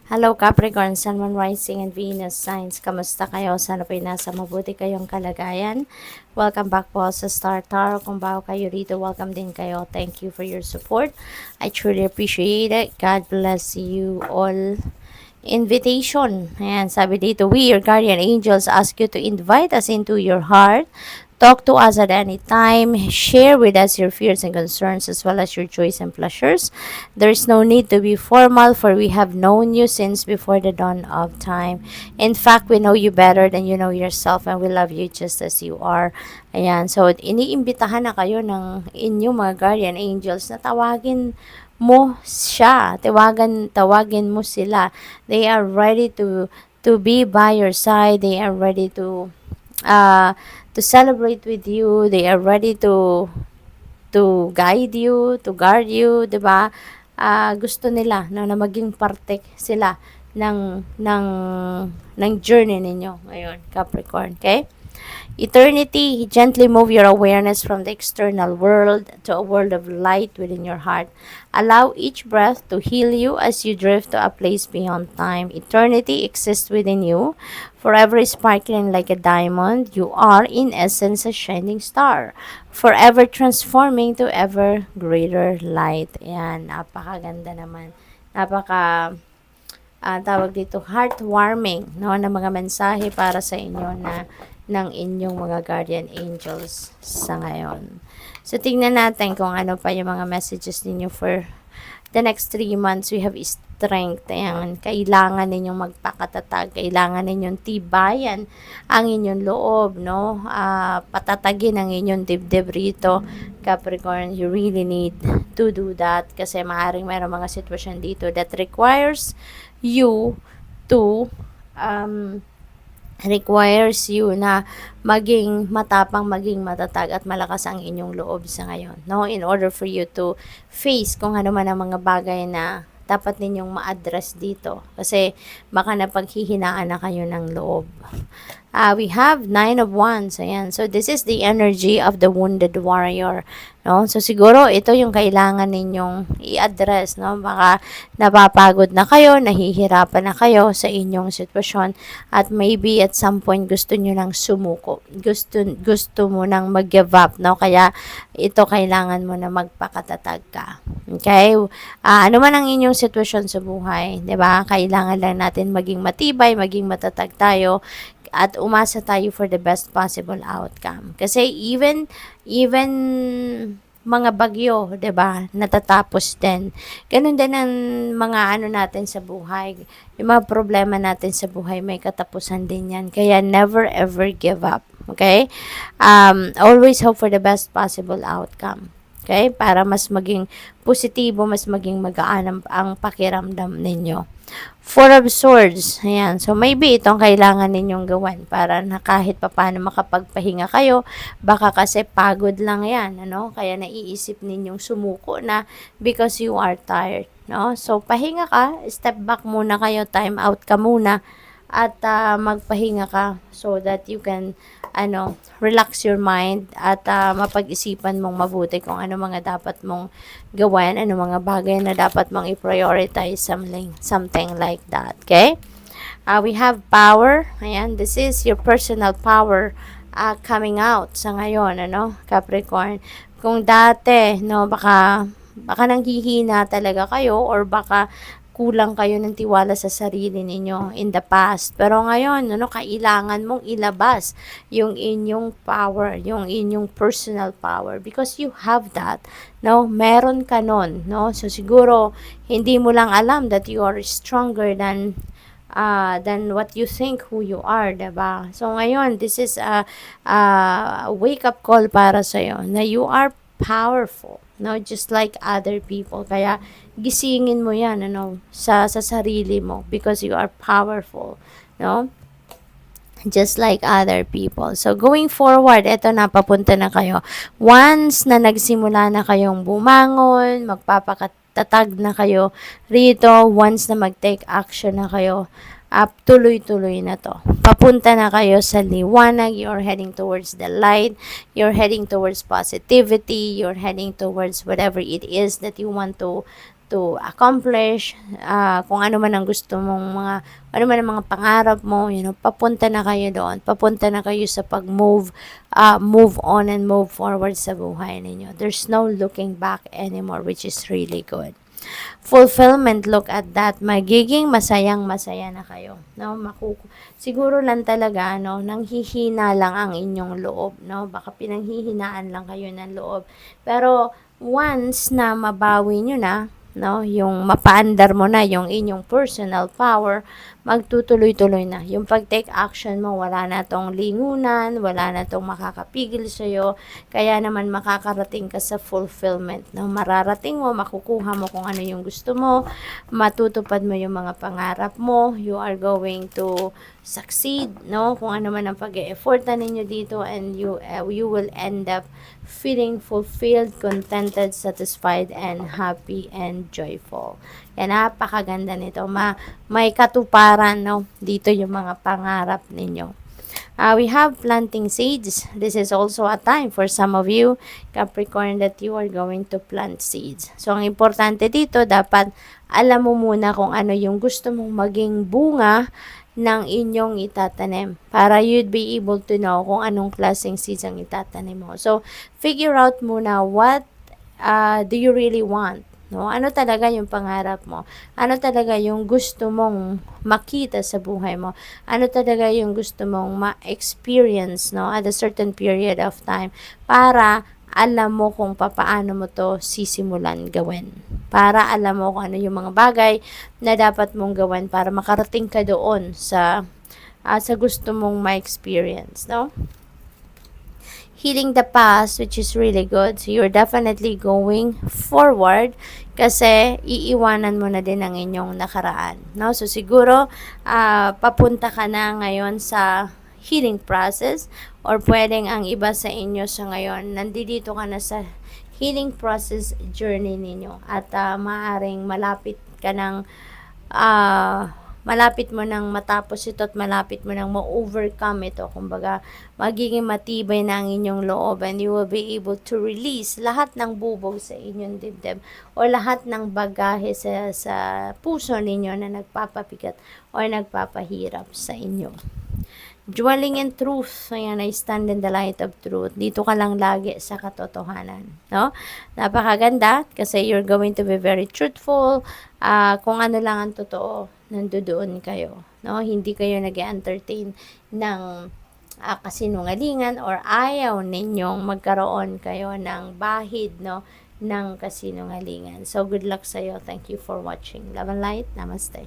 Hello Capricorn, Sun, Moon, Rising, and Venus signs. Kamusta kayo? Sana po'y nasa mabuti kayong kalagayan. Welcome back po sa Star Tarot. Kung bago kayo rito, welcome din kayo. Thank you for your support. I truly appreciate it. God bless you all. Invitation. Ayan, sabi dito, we, your guardian angels, ask you to invite us into your heart. Talk to us at any time. Share with us your fears and concerns as well as your joys and pleasures. There is no need to be formal, for we have known you since before the dawn of time. In fact, we know you better than you know yourself, and we love you just as you are. Ayan, so iniimbitahan na kayo ng inyong mga guardian angels na tawagin mo siya. Tawagin mo sila. They are ready to be by your side. They are ready to celebrate with you. They are ready to guide you, to guard you, 'di ba? Gusto nila na maging parte sila ng ng journey ninyo ngayon, Capricorn, okay? Eternity, gently move your awareness from the external world to a world of light within your heart. Allow each breath to heal you as you drift to a place beyond time. Eternity exists within you, forever sparkling like a diamond. You are, in essence, a shining star, forever transforming to ever greater light. Yan, napakaganda naman. Tawag dito, heartwarming, no, na mga mensahe para sa inyo na ng inyong mga guardian angels sa ngayon. So, tingnan natin kung ano pa yung mga messages ninyo for the next 3 months. We have strength. Ayan, kailangan ninyong magpakatatag. Kailangan ninyong tibayan ang inyong loob, no? Patatagin ang inyong dibdib rito. Capricorn, you really need to do that kasi maaaring mayroong mga sitwasyon dito that requires you to na maging matapang, maging matatag at malakas ang inyong loob sa ngayon, no? In order for you to face kung ano man ang mga bagay na dapat ninyong ma-address dito kasi baka napaghihinaan na kayo ng loob. We have 9 of Wands. Ayan. So, this is the energy of the wounded warrior. No? So, siguro, ito yung kailangan ninyong i-address. No? Baka napapagod na kayo, nahihirapan na kayo sa inyong sitwasyon. At maybe at some point, gusto nyo nang sumuko. Gusto mo nang mag-give up. No? Kaya, ito kailangan mo na magpakatatag ka. Okay? Ano man ang inyong sitwasyon sa buhay, 'di ba? Kailangan lang natin maging matibay, maging matatag tayo at umasa tayo for the best possible outcome. Kasi even mga bagyo, 'di ba? Natatapos din. Ganun din ang mga ano natin sa buhay. Yung mga problema natin sa buhay may katapusan din 'yan. Kaya never ever give up. Okay? Always hope for the best possible outcome. Okay? Para mas maging positibo, mas maging magaan ang pakiramdam ninyo. Four of Swords. Ayan. So, maybe itong kailangan ninyong gawin para na kahit papaano makapagpahinga kayo. Baka kasi pagod lang yan. Ano? Kaya naiisip ninyong sumuko na because you are tired. No? So, pahinga ka. Step back muna kayo. Time out ka muna. At magpahinga ka so that you can relax your mind at mapag-isipan mong mabuti kung ano mga dapat mong gawin, ano mga bagay na dapat mong i-prioritize, something like that. Okay? We have power. Ayan, this is your personal power coming out sa ngayon, Capricorn. Kung dati, no, baka nanghihina talaga kayo or baka kulang kayo ng tiwala sa sarili ninyo in the past. Pero ngayon, kailangan mong ilabas yung inyong power, yung inyong personal power because you have that. No, meron ka nun, no? So siguro hindi mo lang alam that you are stronger than what you think who you are, diba? So ngayon, this is a wake up call para sa iyo na you are powerful, no, just like other people. Kaya gisingin mo 'yan, sa sarili mo because you are powerful, no, just like other people. So going forward, eto na, papunta na kayo. Once na nagsimula na kayong bumangon, magpapatatag na kayo rito, once na mag-take action na kayo, tuloy-tuloy na to. Papunta na kayo sa liwanag, you're heading towards the light, you're heading towards positivity, you're heading towards whatever it is that you want to accomplish, kung ano man ang gusto mong ano man ang mga pangarap mo, papunta na kayo doon. Papunta na kayo sa move on and move forward sa buhay ninyo. There's no looking back anymore, which is really good. Fulfillment, look at that. Magiging masayang-masaya na kayo. No? Siguro lang talaga, nanghihina lang ang inyong loob. No? Baka pinanghihinaan lang kayo ng loob. Pero, once na mabawi nyo na, yung mapaandar mo na yung inyong personal power, magtutuloy-tuloy na. Yung pag-take action mo, wala na tong lingunan, wala na tong makakapigil sa'yo, kaya naman makakarating ka sa fulfillment. Mararating mo, makukuha mo kung ano yung gusto mo, matutupad mo yung mga pangarap mo, you are going to succeed, kung ano man ang pag-e-effortan ninyo dito, and you will end up feeling fulfilled, contented, satisfied, and happy and joyful. Yan, napakaganda nito. May katuparan, dito yung mga pangarap ninyo. We have planting seeds. This is also a time for some of you, Capricorn, that you are going to plant seeds. So, ang importante dito, dapat alam mo muna kung ano yung gusto mong maging bunga ng inyong itatanim para you'd be able to know kung anong klaseng seeds ang itatanim mo. So, figure out muna what do you really want? Ano talaga yung pangarap mo? Ano talaga yung gusto mong makita sa buhay mo? Ano talaga yung gusto mong ma-experience, at a certain period of time para alam mo kung paano mo to sisimulan gawin. Para alam mo kung ano yung mga bagay na dapat mong gawin para makarating ka doon sa gusto mong ma-experience, Healing the past, which is really good. So, you're definitely going forward kasi iiwanan mo na din ang inyong nakaraan. So, siguro, papunta ka na ngayon sa healing process, or pwedeng ang iba sa inyo sa ngayon, nandito ka na sa healing process journey ninyo, at maaring malapit mo nang matapos ito, at malapit mo nang ma-overcome ito. Kumbaga, magiging matibay na ang inyong loob, and you will be able to release lahat ng bubog sa inyong dibdib, o lahat ng bagahe sa puso ninyo na nagpapabigat o nagpapahirap sa inyo. Dwelling in truth, ayan, I stand in the light of truth. Dito ka lang lagi sa katotohanan, Napakaganda kasi you're going to be very truthful. Kung ano lang ang totoo, nandoon kayo, Hindi kayo nag-entertain ng kasinungalingan, or ayaw ninyong magkaroon kayo ng bahid, ng kasinungalingan. So, good luck sa'yo. Thank you for watching. Love and light. Namaste.